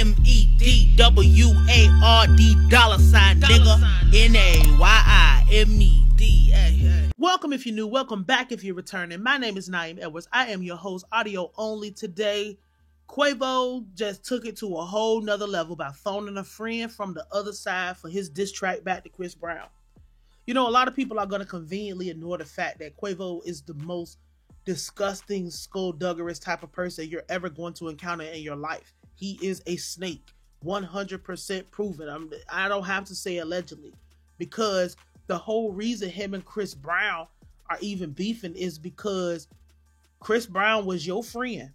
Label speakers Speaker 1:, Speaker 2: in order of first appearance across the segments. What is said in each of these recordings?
Speaker 1: MEDWARD $, nigga. NAYIMED. Welcome if you're new. Welcome back if you're returning. My name is Naeem Edwards. I am your host, audio only. Today, Quavo just took it to a whole nother level by phoning a friend from the other side for his diss track back to Chris Brown. You know, a lot of people are going to conveniently ignore the fact that Quavo is the most disgusting, skullduggerous type of person you're ever going to encounter in your life. He is a snake, 100% proven. I don't have to say allegedly, because the whole reason him and Chris Brown are even beefing is because Chris Brown was your friend.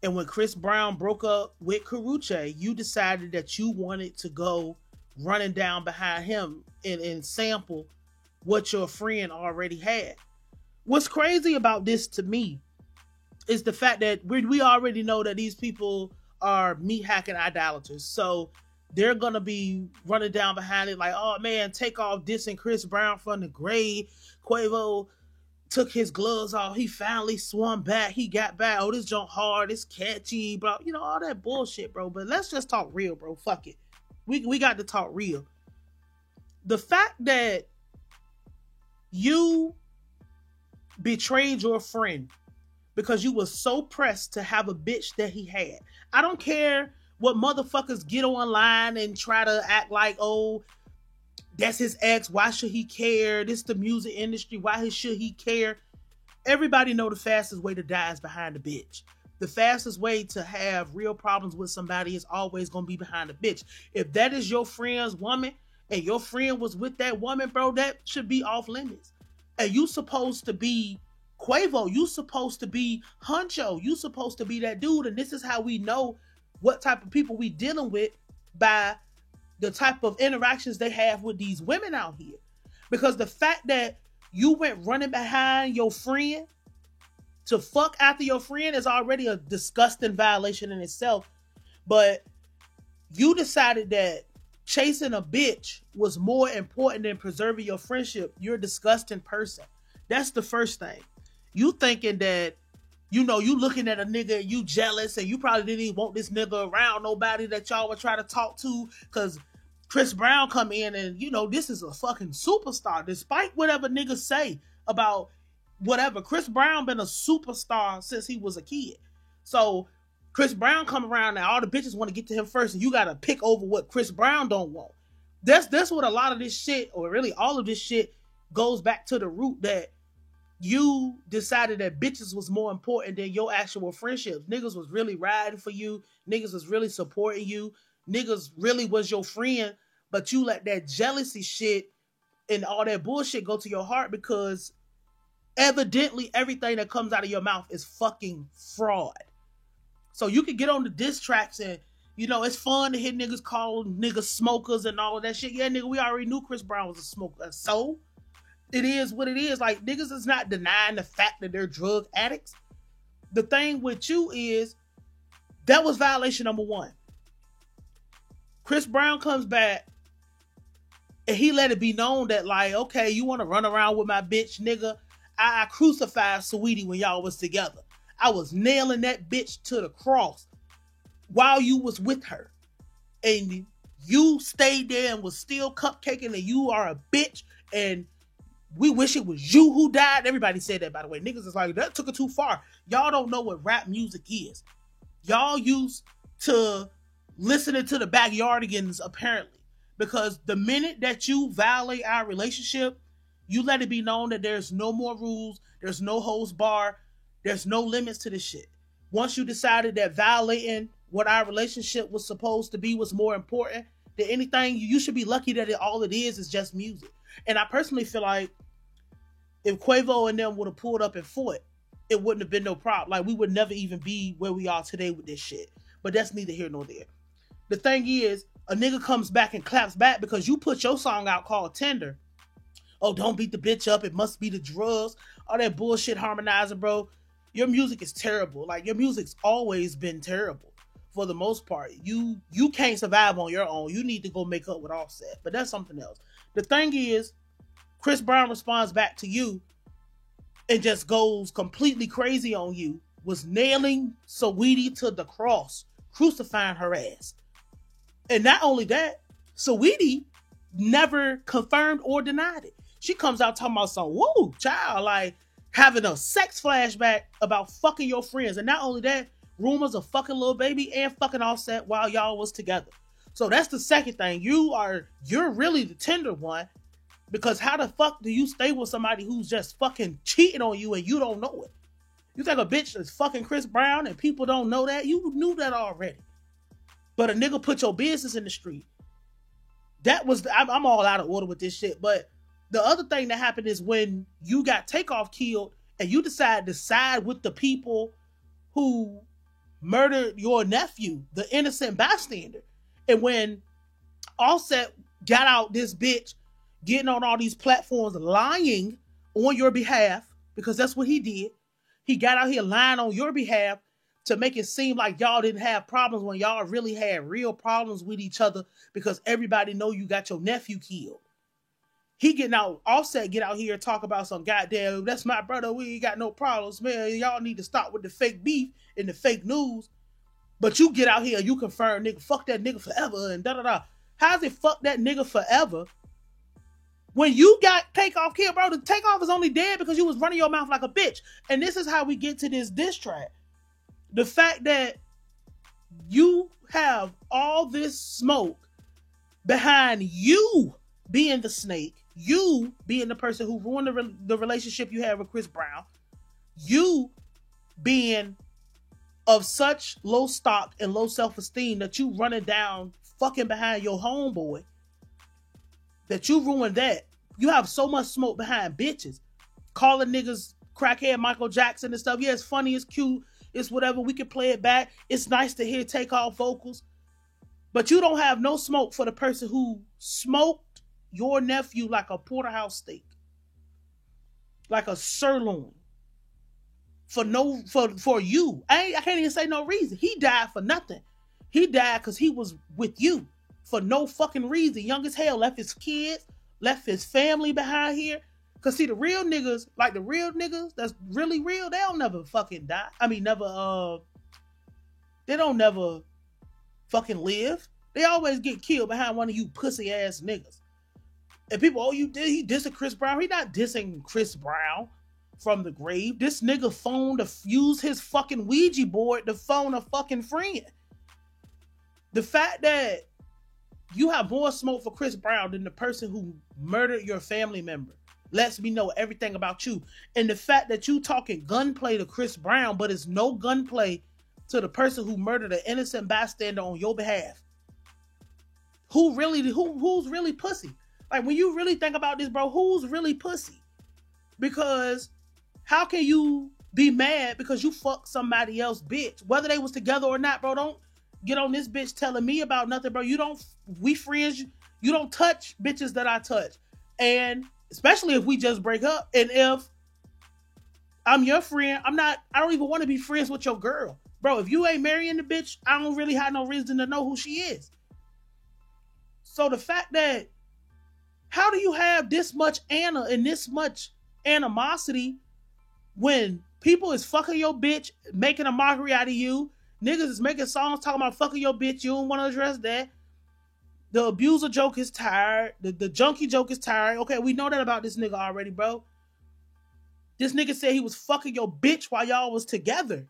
Speaker 1: And when Chris Brown broke up with Karrueche, you decided that you wanted to go running down behind him and sample what your friend already had. What's crazy about this to me is the fact that we already know that these people are meat hacking idolaters. So they're going to be running down behind it like, oh man, take off dissing Chris Brown from the grave. Quavo took his gloves off. He finally swung back. He got back. Oh, this junk hard. It's catchy, bro. You know, all that bullshit, bro. But let's just talk real, bro. Fuck it. We got to talk real. The fact that you betrayed your friend because you were so pressed to have a bitch that he had. I don't care what motherfuckers get online and try to act like, oh, that's his ex. Why should he care? This is the music industry. Why should he care? Everybody know the fastest way to die is behind a bitch. The fastest way to have real problems with somebody is always going to be behind a bitch. If that is your friend's woman and your friend was with that woman, bro, that should be off limits. And you supposed to be Quavo. You supposed to be Huncho. You supposed to be that dude. And this is how we know what type of people we dealing with by the type of interactions they have with these women out here. Because the fact that you went running behind your friend to fuck after your friend is already a disgusting violation in itself. But you decided that chasing a bitch was more important than preserving your friendship. You're a disgusting person. That's the first thing. You thinking that, you know, you looking at a nigga and you jealous and you probably didn't even want this nigga around nobody that y'all would try to talk to because Chris Brown come in and, you know, this is a fucking superstar. Despite whatever niggas say about whatever, Chris Brown been a superstar since he was a kid. So Chris Brown come around now, all the bitches want to get to him first and you got to pick over what Chris Brown don't want. That's what a lot of this shit, or really all of this shit, goes back to the root that you decided that bitches was more important than your actual friendships. Niggas was really riding for you. Niggas was really supporting you. Niggas really was your friend, but you let that jealousy shit and all that bullshit go to your heart because evidently everything that comes out of your mouth is fucking fraud. So you can get on the diss tracks and, you know, it's fun to hear niggas call niggas smokers and all of that shit. Yeah, nigga, we already knew Chris Brown was a smoker. So it is what it is. Like, niggas is not denying the fact that they're drug addicts. The thing with you is that was violation number one. Chris Brown comes back and he let it be known that, like, okay, you want to run around with my bitch, nigga. I crucified Saweetie when y'all was together. I was nailing that bitch to the cross while you was with her. And you stayed there and was still cupcaking and you are a bitch and we wish it was you who died. Everybody said that, by the way. Niggas is like, that took it too far. Y'all don't know what rap music is. Y'all used to listening to the Backyardigans, apparently. Because the minute that you violate our relationship, you let it be known that there's no more rules, there's no holds bar, there's no limits to this shit. Once you decided that violating what our relationship was supposed to be was more important than anything, you should be lucky that all it is just music. And I personally feel like if Quavo and them would have pulled up and fought, it wouldn't have been no problem. Like, we would never even be where we are today with this shit. But that's neither here nor there. The thing is, a nigga comes back and claps back because you put your song out called Tender. Oh, don't beat the bitch up. It must be the drugs. All that bullshit harmonizing, bro. Your music is terrible. Like, your music's always been terrible for the most part. You can't survive on your own. You need to go make up with Offset. But that's something else. The thing is, Chris Brown responds back to you and just goes completely crazy on you, was nailing Saweetie to the cross, crucifying her ass. And not only that, Saweetie never confirmed or denied it. She comes out talking about some, woo, child, like having a sex flashback about fucking your friends. And not only that, rumors of fucking Lil Baby and fucking Offset while y'all was together. So that's the second thing. You're really the tender one, because how the fuck do you stay with somebody who's just fucking cheating on you and you don't know it? You think a bitch is fucking Chris Brown and people don't know that? You knew that already. But a nigga put your business in the street. I'm all out of order with this shit. But the other thing that happened is when you got Takeoff killed and you decide to side with the people who murdered your nephew, the innocent bystander. And when Offset got out this bitch getting on all these platforms lying on your behalf, because that's what he did. He got out here lying on your behalf to make it seem like y'all didn't have problems when y'all really had real problems with each other, because everybody know you got your nephew killed. He getting out, Offset get out here and talk about some goddamn, that's my brother, we ain't got no problems, man. Y'all need to stop with the fake beef and the fake news. But you get out here and you confirm, nigga, fuck that nigga forever and da-da-da. How's it fuck that nigga forever when you got Takeoff killed, bro? The Takeoff is only dead because you was running your mouth like a bitch. And this is how we get to this diss track. The fact that you have all this smoke behind you being the snake, you being the person who ruined the relationship you had with Chris Brown, you being of such low stock and low self-esteem that you running down fucking behind your homeboy, that you ruined that. You have so much smoke behind bitches, calling niggas crackhead Michael Jackson and stuff. Yeah, it's funny, it's cute, it's whatever, we can play it back. It's nice to hear Takeoff vocals. But you don't have no smoke for the person who smoked your nephew like a porterhouse steak, like a sirloin. For you. I can't even say no reason. He died for nothing. He died because he was with you for no fucking reason. Young as hell, left his kids, left his family behind here. Cause see, the real niggas, like the real niggas that's really real, they don't never fucking die. I mean, they don't never fucking live. They always get killed behind one of you pussy ass niggas. And people, he dissing Chris Brown. He not dissing Chris Brown from the grave. This nigga phoned to use his fucking Ouija board to phone a fucking friend. The fact that you have more smoke for Chris Brown than the person who murdered your family member lets me know everything about you. And the fact that you talking gunplay to Chris Brown, but it's no gunplay to the person who murdered an innocent bystander on your behalf. Who's really pussy? Like, when you really think about this, bro, who's really pussy? Because how can you be mad because you fucked somebody else, bitch? Whether they was together or not, bro, don't get on this bitch telling me about nothing, bro. We friends, you don't touch bitches that I touch. And especially if we just break up. And if I'm your friend, I don't even want to be friends with your girl. Bro, if you ain't marrying the bitch, I don't really have no reason to know who she is. So the fact that, how do you have this much and this much animosity when people is fucking your bitch, making a mockery out of you? Niggas is making songs talking about fucking your bitch. You don't want to address that. The abuser joke is tired. The junkie joke is tired. Okay, we know that about this nigga already, bro. This nigga said he was fucking your bitch while y'all was together.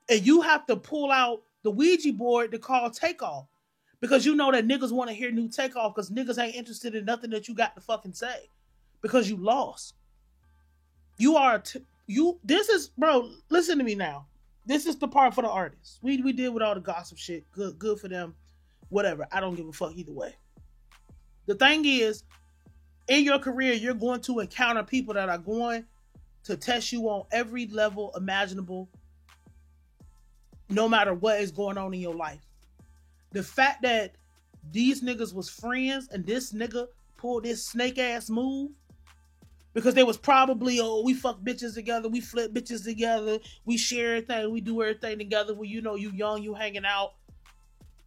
Speaker 1: And you have to pull out the Ouija board to call Takeoff. Because you know that niggas want to hear new Takeoff, because niggas ain't interested in nothing that you got to fucking say. Because you lost. This is, bro, listen to me now. This is the part for the artists. We did with all the gossip shit. Good for them. Whatever. I don't give a fuck either way. The thing is, in your career, you're going to encounter people that are going to test you on every level imaginable, no matter what is going on in your life. The fact that these niggas was friends and this nigga pulled this snake ass move because they was probably, we fuck bitches together, we flip bitches together, we share everything, we do everything together. When you know you young, you hanging out,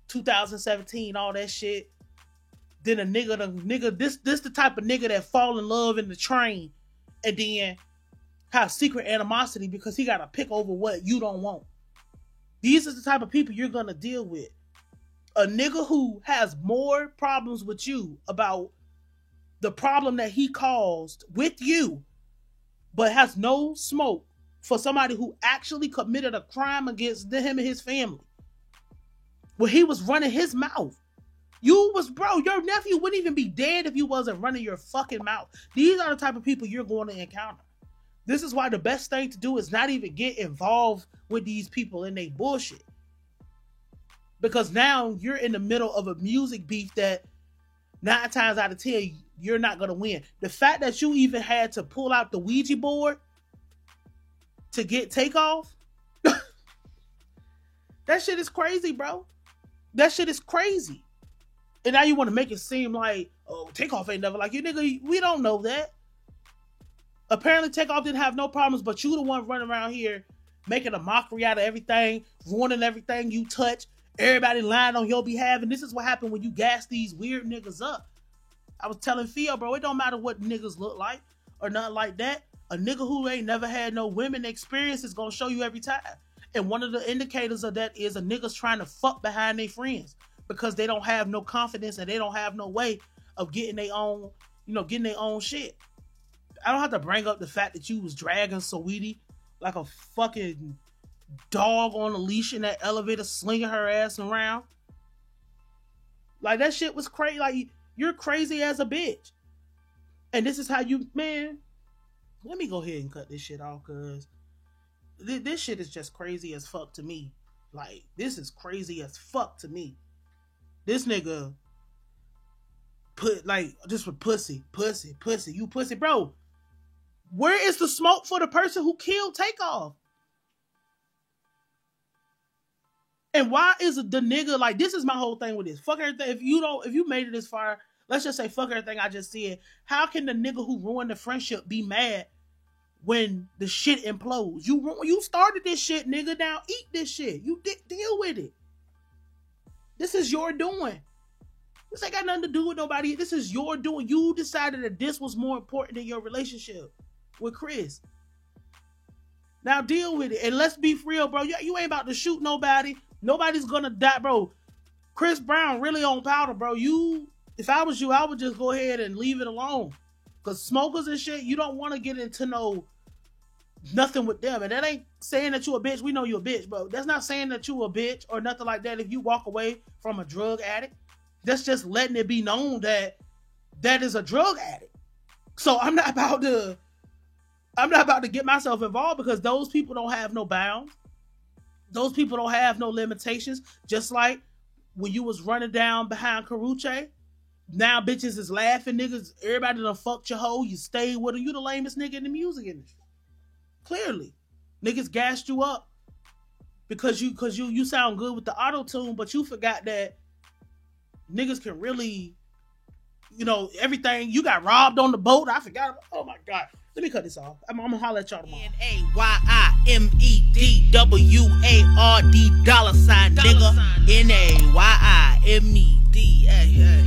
Speaker 1: 2017, all that shit. Then this the type of nigga that fall in love in the train and then have secret animosity because he got to pick over what you don't want. These are the type of people you're gonna deal with. A nigga who has more problems with you about the problem that he caused with you, but has no smoke for somebody who actually committed a crime against him and his family. Where he was running his mouth. Your nephew wouldn't even be dead if you wasn't running your fucking mouth. These are the type of people you're going to encounter. This is why the best thing to do is not even get involved with these people and they bullshit. Because now you're in the middle of a music beef that 9 times out of 10, you're not going to win. The fact that you even had to pull out the Ouija board to get Takeoff, that shit is crazy, bro. That shit is crazy. And now you want to make it seem like, oh, Takeoff ain't never like you. Nigga, we don't know that. Apparently Takeoff didn't have no problems, but you the one running around here making a mockery out of everything, ruining everything you touch, everybody lying on your behalf. And this is what happened when you gas these weird niggas up. I was telling Theo, bro, it don't matter what niggas look like or nothing like that. A nigga who ain't never had no women experience is going to show you every time. And one of the indicators of that is a nigga's trying to fuck behind their friends because they don't have no confidence and they don't have no way of getting their own, getting their own shit. I don't have to bring up the fact that you was dragging Saweetie like a fucking dog on a leash in that elevator, slinging her ass around. Like, that shit was crazy. Like, you're crazy as a bitch. And this is how you, man, let me go ahead and cut this shit off, because this shit is just crazy as fuck to me. Like, this is crazy as fuck to me. This nigga put, like, just for pussy, you pussy, bro. Where is the smoke for the person who killed Takeoff? And why is the nigga, like, this is my whole thing with this. Fuck everything. If you made it this far, let's just say fuck everything I just said. How can the nigga who ruined the friendship be mad when the shit implodes? You started this shit, nigga. Now eat this shit. You deal with it. This is your doing. This ain't got nothing to do with nobody. This is your doing. You decided that this was more important than your relationship with Chris. Now deal with it. And let's be real, bro. You ain't about to shoot nobody. Nobody's gonna die, bro. Chris Brown really on powder, bro. If I was you, I would just go ahead and leave it alone. Because smokers and shit, you don't want to get into nothing with them. And that ain't saying that you a bitch. We know you a bitch, bro. That's not saying that you a bitch or nothing like that if you walk away from a drug addict. That's just letting it be known that that is a drug addict. So I'm not about to get myself involved, because those people don't have no bounds. Those people don't have no limitations. Just like when you was running down behind Karrueche, now bitches is laughing, niggas. Everybody done fucked your hoe. You stayed with her. You the lamest nigga in the music industry. Clearly, niggas gassed you up because you sound good with the auto-tune, but you forgot that niggas can really, everything. You got robbed on the boat. I forgot. Oh my God. Let me cut this off. I'm gonna holler at y'all tomorrow. NAYIMEDWARD $, nigga. NAYIMED.